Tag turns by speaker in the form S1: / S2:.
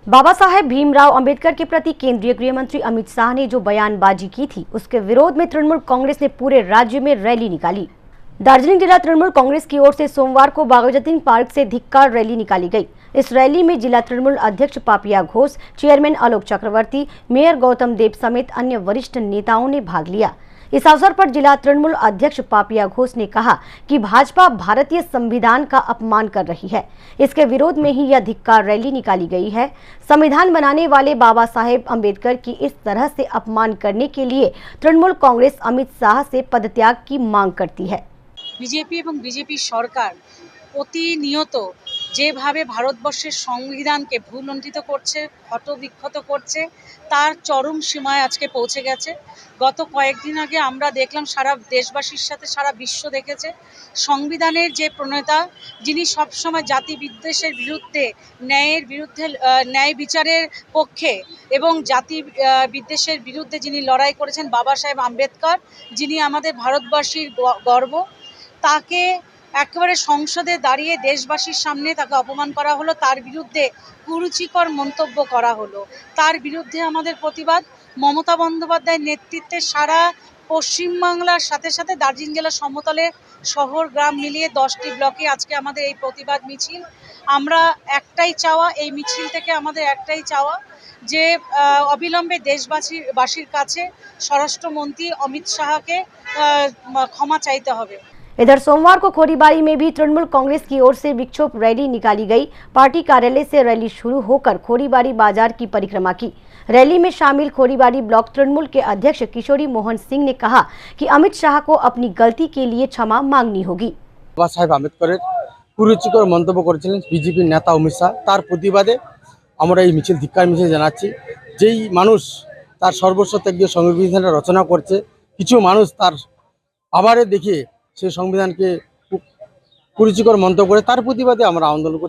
S1: बाबा साहेब भीमराव अंबेडकर के प्रति केंद्रीय गृह मंत्री अमित शाह ने जो बयानबाजी की थी, उसके विरोध में तृणमूल कांग्रेस ने पूरे राज्य में रैली निकाली। दार्जिलिंग जिला तृणमूल कांग्रेस की ओर से सोमवार को बाघाजतीन पार्क से धिक्कार रैली निकाली गई। इस रैली में जिला तृणमूल अध्यक्ष पापिया घोष, चेयरमैन आलोक चक्रवर्ती, मेयर गौतम देव समेत अन्य वरिष्ठ नेताओं ने भाग लिया। इस अवसर पर जिला तृणमूल अध्यक्ष पापिया घोष ने कहा कि भाजपा भारतीय संविधान का अपमान कर रही है। इसके विरोध में ही यह धिक्कार रैली निकाली गई है। संविधान बनाने वाले बाबा साहेब अम्बेडकर की इस तरह से अपमान करने के लिए तृणमूल कांग्रेस अमित शाह से पदत्याग की मांग करती है।
S2: বিজেপি এবং বিজেপি সরকার প্রতিনিয়ত যেভাবে ভারতবর্ষের সংবিধানকে ভূলুণ্ঠিত করছে, ক্ষতবিক্ষত করছে, তার চরম সীমায় আজকে পৌঁছে গেছে। গত কয়েকদিন আগে আমরা দেখলাম, সারা দেশবাসীর সাথে সারা বিশ্ব দেখেছে, সংবিধানের যে প্রণেতা, যিনি সবসময় জাতি বিদ্বেষের বিরুদ্ধে, ন্যায়ের বিরুদ্ধে, ন্যায় বিচারের পক্ষে এবং জাতি বিদ্বেষের বিরুদ্ধে যিনি লড়াই করেছেন, বাবা সাহেব আম্বেদকর, যিনি আমাদের ভারতবাসীর গর্ব, তাকে একেবারে সংসদে দাঁড়িয়ে দেশবাসীর সামনে তাকে অপমান করা হলো, তার বিরুদ্ধে কুরুচিকর মন্তব্য করা হলো। তার বিরুদ্ধে আমাদের প্রতিবাদ। মমতা বন্দ্যোপাধ্যায়ের নেতৃত্বে সারা পশ্চিমবাংলার সাথে সাথে দার্জিলিং জেলার সমতলে শহর গ্রাম মিলিয়ে 10টি ব্লকে আজকে আমাদের এই প্রতিবাদ মিছিল। আমরা একটাই চাওয়া, এই মিছিল থেকে আমাদের একটাই চাওয়া যে অবিলম্বে দেশবাসীর কাছে স্বরাষ্ট্রমন্ত্রী অমিত শাহকে ক্ষমা চাইতে হবে।
S1: इधर सोमवार को खोरीबाड़ी में भी तृणमूल कांग्रेस की ओर से विक्षोभ रैली निकाली गई। पार्टी कार्यालय से रैली शुरू होकर खोरीबाड़ी बाजार की परिक्रमा की। रैली में शामिल खोरीबाड़ी ब्लॉक तृणमूल के अध्यक्ष किशोरी मोहन सिंह ने कहा कि अमित शाह को अपनी गलती के लिए क्षमा मांगनी होगी।
S3: बाबा साहेब आम्बेडकर কুরুচিকর মন্তব্য করেছিলেন বিজেপির নেতা অমিত শাহ, তার প্রতিবাদে আমরা এই মিছিল ধিক্কার মিছিল জানাচ্ছি। যেই মানুষ তার সর্বস্ব ত্যাগ দিয়ে সংবিধানটা রচনা করছে, কিছু মানুষ তার আবারে দেখিয়ে সেই সংবিধানকে কুরুচিকর মন্তব্য করে, তার প্রতিবাদে আমরা আন্দোলন করছি।